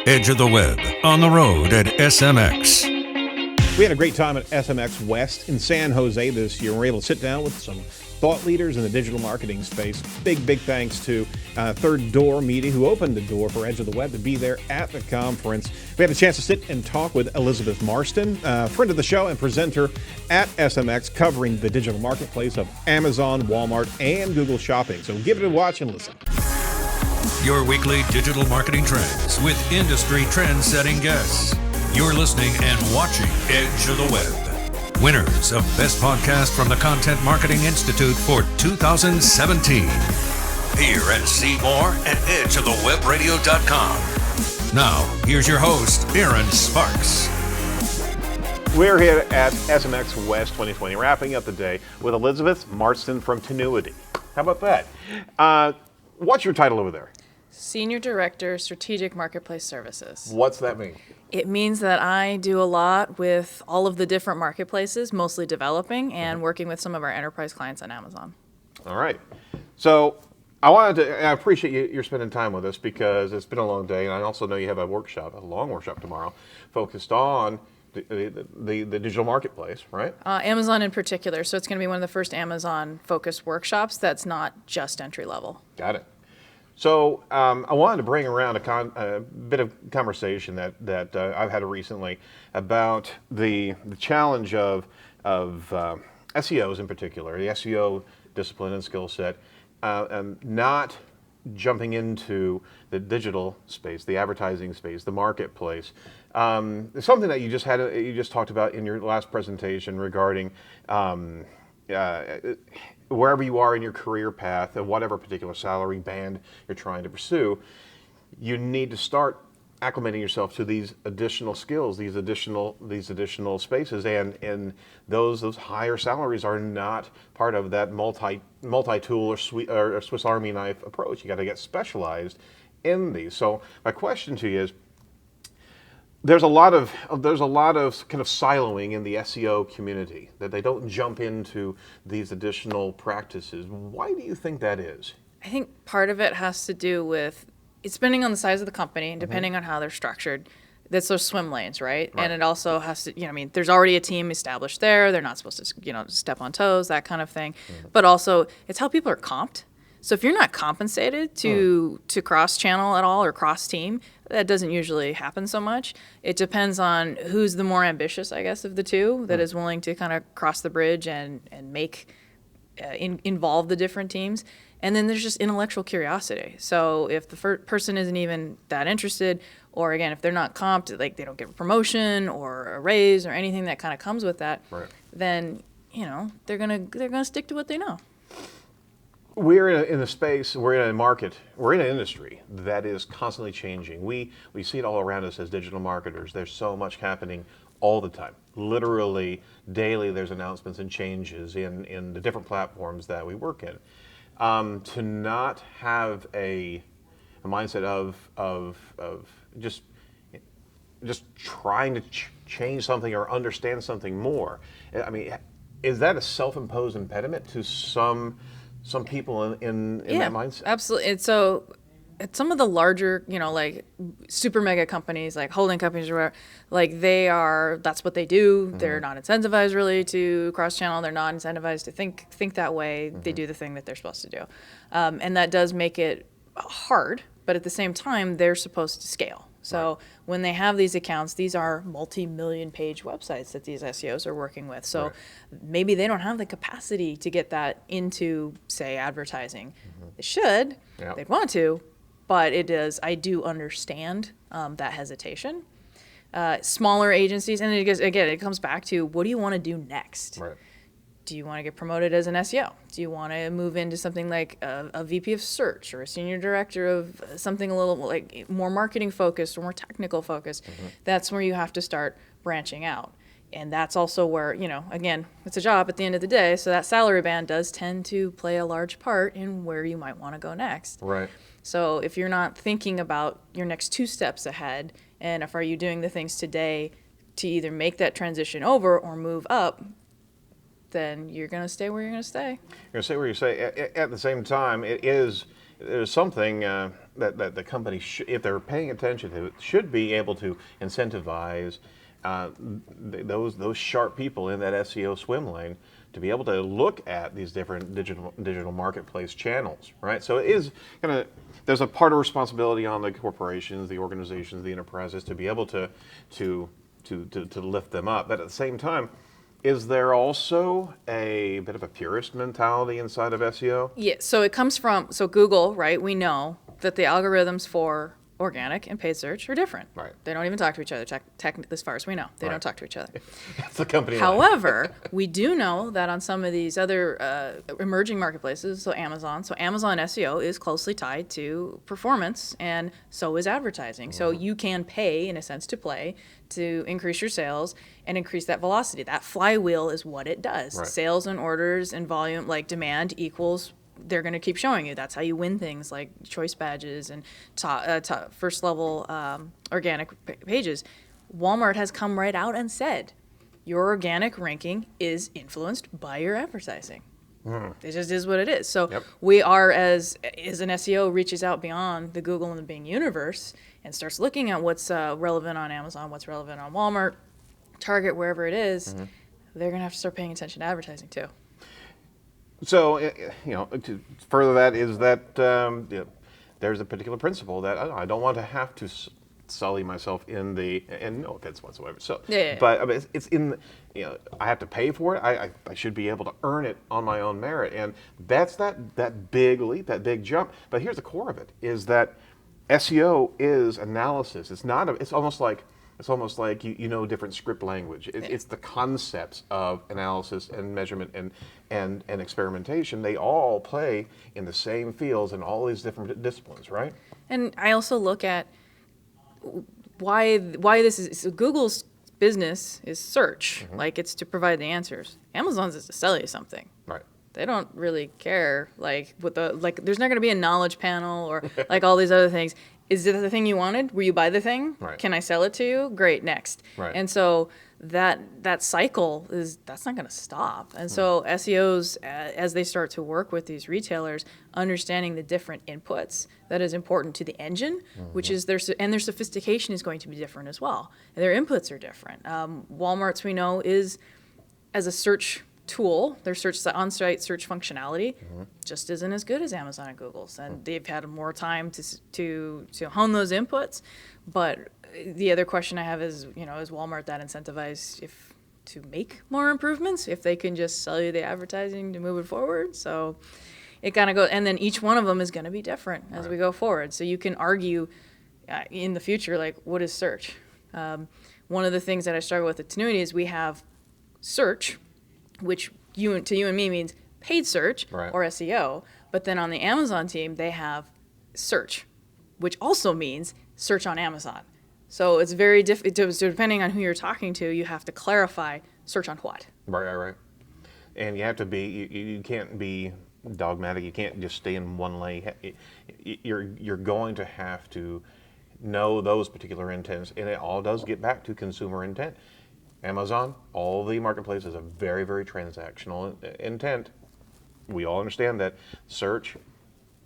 Edge of the Web, on the road at SMX. We had a great time at SMX West in San Jose this year. We were able to sit down with some thought leaders in the digital marketing space. Big thanks to Third Door Media, who opened the door for Edge of the Web to be there at the conference. We had a chance to sit and talk with Elizabeth Marsten, friend of the show and presenter at SMX, covering the digital marketplace of Amazon, Walmart, and Google Shopping. So give it a watch and listen. Your weekly digital marketing trends with industry trend-setting guests. You're listening and watching Edge of the Web. Winners of Best Podcast from the Content Marketing Institute for 2017. Here and see more at edgeofthewebradio.com. Now, here's your host, Aaron Sparks. We're here at SMX West 2020, wrapping up the day with Elizabeth Marsten from Tenuity. How about that? What's your title over there? Senior Director, Strategic Marketplace Services. What's that mean? It means that I do a lot with all of the different marketplaces, mostly developing and working with some of our enterprise clients on Amazon. All right. So I appreciate you spending time with us because it's been a long day, and I also know you have a long workshop tomorrow, focused on the digital marketplace, right? Amazon in particular. So it's going to be one of the first Amazon-focused workshops that's not just entry level. Got it. So I wanted to bring around a bit of conversation that I've had recently about the challenge of SEOs in particular, the SEO discipline and skill set, not jumping into the digital space, the advertising space, the marketplace. Something that you just talked about in your last presentation regarding wherever you are in your career path, and whatever particular salary band you're trying to pursue, you need to start acclimating yourself to these additional skills, these additional spaces, and those higher salaries are not part of that multi-tool or Swiss Army knife approach. You got to get specialized in these. So my question to you is, there's a lot of kind of siloing in the SEO community, that they don't jump into these additional practices. Why do you think that is? I think part of it has to do with, it's depending on the size of the company and depending on how they're structured. That's those swim lanes, right? And it also has to, there's already a team established there. They're not supposed to, step on toes, that kind of thing. But also, it's how people are comped. So if you're not compensated to cross-channel at all or cross-team, that doesn't usually happen so much. It depends on who's the more ambitious, I guess, of the two that is willing to kind of cross the bridge and make involve the different teams. And then there's just intellectual curiosity. So if the person isn't even that interested, or again, if they're not comped, like they don't get a promotion or a raise or anything that kind of comes with that, then they're gonna stick to what they know. We're in a space, we're in a market, we're in an industry that is constantly changing. We see it all around us as digital marketers. There's so much happening all the time. Literally daily there's announcements and changes in the different platforms that we work in. To not have a mindset of just trying to change something or understand something more. I mean, is that a self-imposed impediment to some people in that mindset? Absolutely. And so at some of the larger, like super mega companies, like holding companies or whatever, like that's what they do. They're not incentivized really to cross-channel. They're not incentivized to think that way. They do the thing that they're supposed to do. And that does make it hard, but at the same time, they're supposed to scale. So when they have these accounts, these are multi-million page websites that these SEOs are working with. So maybe they don't have the capacity to get that into, say, advertising. They should, they'd want to, but I do understand that hesitation. Smaller agencies, and it comes back to, what do you want to do next? Right. Do you want to get promoted as an SEO? Do you want to move into something like a VP of search or a senior director of something a little like more marketing focused or more technical focused? That's where you have to start branching out. And that's also where, again, it's a job at the end of the day. So that salary band does tend to play a large part in where you might want to go next. Right. So if you're not thinking about your next 2 steps ahead, and are you doing the things today to either make that transition over or move up, then you're going to stay where you're going to stay. You're going to stay where you stay. At the same time, it is there's something that the company, if they're paying attention to it, should be able to incentivize those sharp people in that SEO swim lane to be able to look at these different digital marketplace channels, right? So it is there's a part of responsibility on the corporations, the organizations, the enterprises to be able to lift them up. But at the same time, is there also a bit of a purist mentality inside of SEO? Yeah, so it comes from, so Google, right, we know that the algorithms for organic and paid search are different. Right. They don't even talk to each other, as far as we know. They Right. don't talk to each other. That's the company line. However, we do know that on some of these other emerging marketplaces, so Amazon SEO is closely tied to performance, and so is advertising. So you can pay, in a sense, to play to increase your sales and increase that velocity. That flywheel is what it does. Right. Sales and orders and volume, like demand equals, they're going to keep showing you. That's how you win things like choice badges and first level organic pages. Walmart has come right out and said, your organic ranking is influenced by your advertising. It just is what it is. So Yep. we are, as an SEO reaches out beyond the Google and the Bing universe and starts looking at what's relevant on Amazon, what's relevant on Walmart, Target, wherever it is, they're going to have to start paying attention to advertising too. So, to further that is that there's a particular principle that I don't want to have to sully myself in and no offense whatsoever. So, Yeah. but I mean, it's in, I have to pay for it. I should be able to earn it on my own merit, and that's that big leap, that big jump. But here's the core of it: is that SEO is analysis. It's not. It's almost like different script language. It's the concepts of analysis and measurement and experimentation. They all play in the same fields in all these different disciplines, right? And I also look at why this is, so Google's business is search, like it's to provide the answers. Amazon's is to sell you something. Right. They don't really care, there's not going to be a knowledge panel or like all these other things. Is it the thing you wanted? Will you buy the thing? Right. Can I sell it to you? Great, next. Right. And so that cycle that's not going to stop. And so SEOs, as they start to work with these retailers, understanding the different inputs that is important to the engine, which is their sophistication is going to be different as well. And their inputs are different. Walmart's, we know, is as a search tool, their on-site search functionality just isn't as good as Amazon and Google's, and they've had more time to hone those inputs. But the other question I have is, is Walmart that incentivized to make more improvements if they can just sell you the advertising to move it forward? So it kind of goes, and then each one of them is going to be different as we go forward. So you can argue in the future, like, what is search? One of the things that I struggle with at Tenuity is we have search, which to you and me means paid search Right. or SEO. But then on the Amazon team, they have search, which also means search on Amazon. So it's very so depending on who you're talking to, you have to clarify search on what. Right. And you have to be. You can't be dogmatic. You can't just stay in one lane. You're going to have to know those particular intents, and it all does get back to consumer intent. Amazon, all the marketplaces are very, very transactional intent. We all understand that search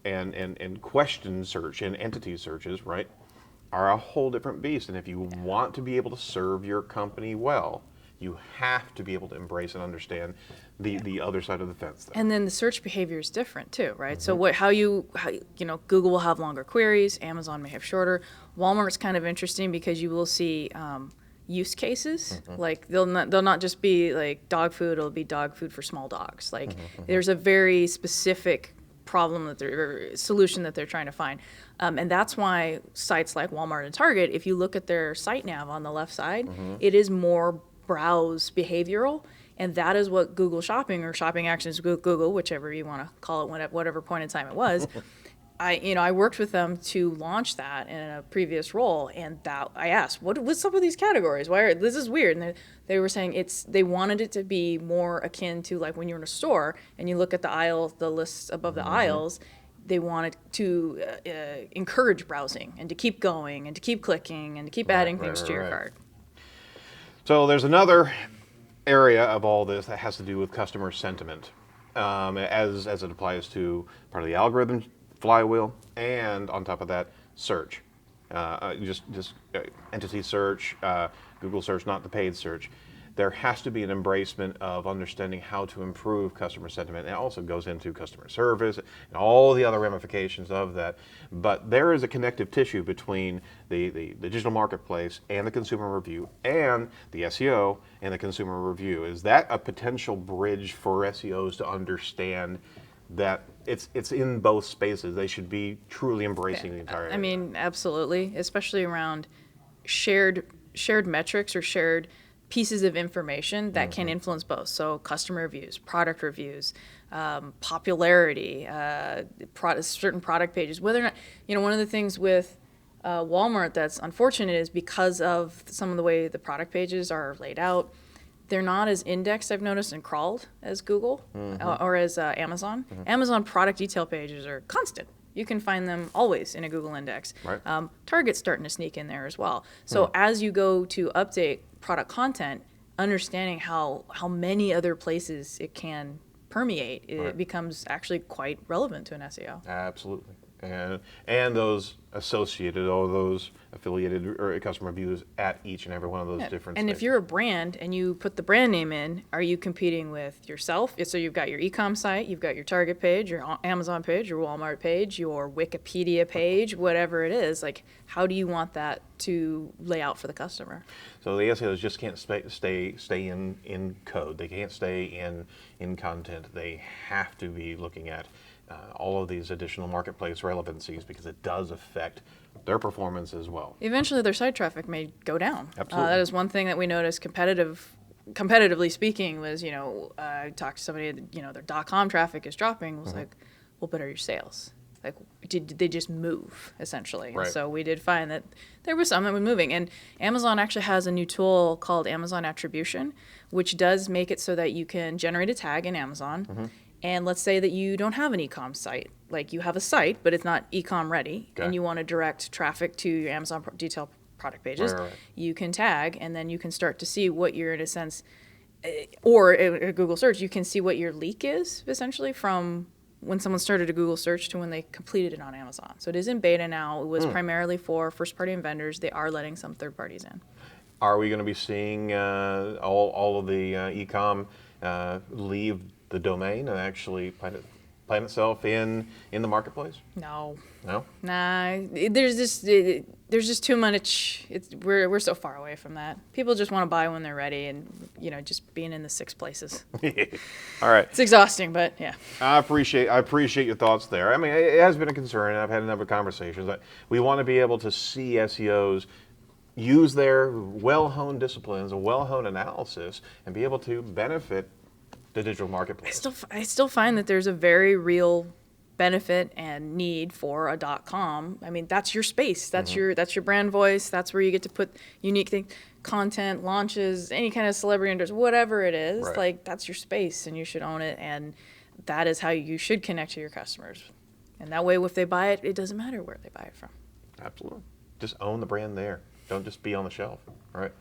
and question search and entity searches, right, are a whole different beast. And if you want to be able to serve your company well, you have to be able to embrace and understand the other side of the fence there. And then the search behavior is different too, right? So Google will have longer queries, Amazon may have shorter. Walmart's kind of interesting because you will see use cases. Like they'll not just be like dog food, it'll be dog food for small dogs. Like there's a very specific problem solution that they're trying to find. And that's why sites like Walmart and Target, if you look at their site nav on the left side, it is more browse behavioral. And that is what Google Shopping or Shopping Actions Google, whichever you want to call it, whatever point in time it was, I worked with them to launch that in a previous role, and that I asked, what's up with these categories? This is weird, and they were saying they wanted it to be more akin to like when you're in a store and you look at the aisle, the lists above the aisles. They wanted to encourage browsing and to keep going and to keep clicking and to keep adding things to your cart. So there's another area of all this that has to do with customer sentiment, as it applies to part of the algorithm flywheel, and on top of that, search. Just entity search, Google search, not the paid search. There has to be an embracement of understanding how to improve customer sentiment. And it also goes into customer service and all the other ramifications of that. But there is a connective tissue between the digital marketplace and the consumer review and the SEO and the consumer review. Is that a potential bridge for SEOs to understand that it's in both spaces? They should be truly embracing the entire area. I mean, absolutely, especially around shared metrics or shared pieces of information that can influence both. So customer reviews, product reviews, popularity, certain product pages. Whether or not, one of the things with Walmart that's unfortunate is because of some of the way the product pages are laid out, they're not as indexed, I've noticed, and crawled as Google or as Amazon. Amazon product detail pages are constant. You can find them always in a Google index. Right. Target's starting to sneak in there as well. So as you go to update product content, understanding how many other places it can permeate, it becomes actually quite relevant to an SEO. Absolutely. And those associated, or those affiliated or customer reviews at each and every one of those different And spaces. if you're a brand and you put the brand name in, are you competing with yourself? So you've got your e-com site, you've got your Target page, your Amazon page, your Walmart page, your Wikipedia page, whatever it is. Like, how do you want that to lay out for the customer? So the SEOs just can't stay in code. They can't stay in content. They have to be looking at all of these additional marketplace relevancies, because it does affect their performance as well. Eventually, their site traffic may go down. Absolutely. That is one thing that we noticed competitively speaking was, I talked to somebody, their .com traffic is dropping. Was like, well, but are your sales? Like, did they just move, essentially? Right. And so we did find that there was some that was moving. And Amazon actually has a new tool called Amazon Attribution, which does make it so that you can generate a tag in Amazon. And let's say that you don't have an e-com site. Like, you have a site, but it's not e-com ready, and you want to direct traffic to your Amazon detail product pages. Right. You can tag, and then you can start to see what you're, in a sense, or a Google search, you can see what your leak is, essentially, from when someone started a Google search to when they completed it on Amazon. So it is in beta now. It was primarily for first-party and vendors. They are letting some third parties in. Are we going to be seeing all of the e-com leave the domain and actually plant itself in the marketplace? No. No? Nah, there's just too much. We're so far away from that. People just want to buy when they're ready, and just being in the 6 places. All right. It's exhausting, but yeah. I appreciate your thoughts there. I mean, it has been a concern, and I've had a number of conversations that we want to be able to see SEOs use their well-honed disciplines, a well-honed analysis, and be able to benefit the digital marketplace. I still find that there's a very real benefit and need for a .com. I mean, that's your space. That's your brand voice. That's where you get to put unique things, content, launches, any kind of celebrity endorse, whatever it is. Right. Like, that's your space, and you should own it. And that is how you should connect to your customers. And that way, if they buy it, it doesn't matter where they buy it from. Absolutely. Just own the brand there. Don't just be on the shelf. All right.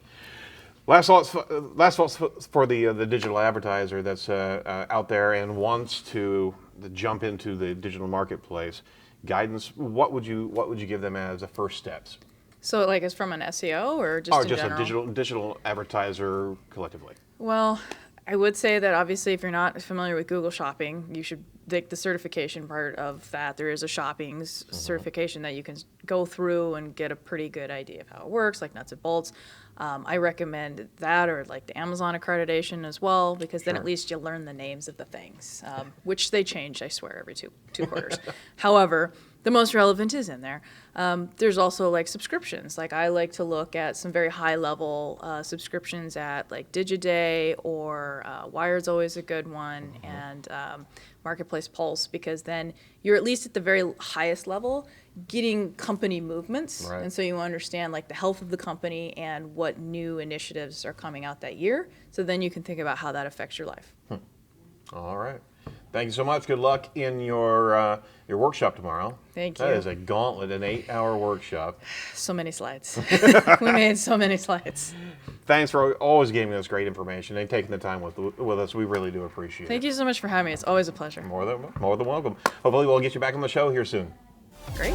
Last thoughts for the digital advertiser that's out there and wants to jump into the digital marketplace. Guidance. What would you give them as the first steps? So, like, it's from an SEO or just in general? A digital advertiser collectively. Well, I would say that obviously if you're not familiar with Google Shopping, you should take the certification part of that. There is a shopping certification that you can go through and get a pretty good idea of how it works, like nuts and bolts. I recommend that, or like the Amazon accreditation as well, because then at least you learn the names of the things, which they change, I swear, every two quarters. However, the most relevant is in there. There's also like subscriptions. Like, I like to look at some very high level subscriptions at like Digiday, or Wired's always a good one, and Marketplace Pulse, because then you're at least at the very highest level getting company movements. Right. And so you understand like the health of the company and what new initiatives are coming out that year. So then you can think about how that affects your life. All right. Thank you so much. Good luck in your workshop tomorrow. Thank you. That is a gauntlet, an 8-hour workshop. So many slides. We made so many slides. thanks for always giving us great information and taking the time with us. We really do appreciate it. Thank you so much for having me. It's always a pleasure. More than welcome. Hopefully we'll get you back on the show here soon. Great.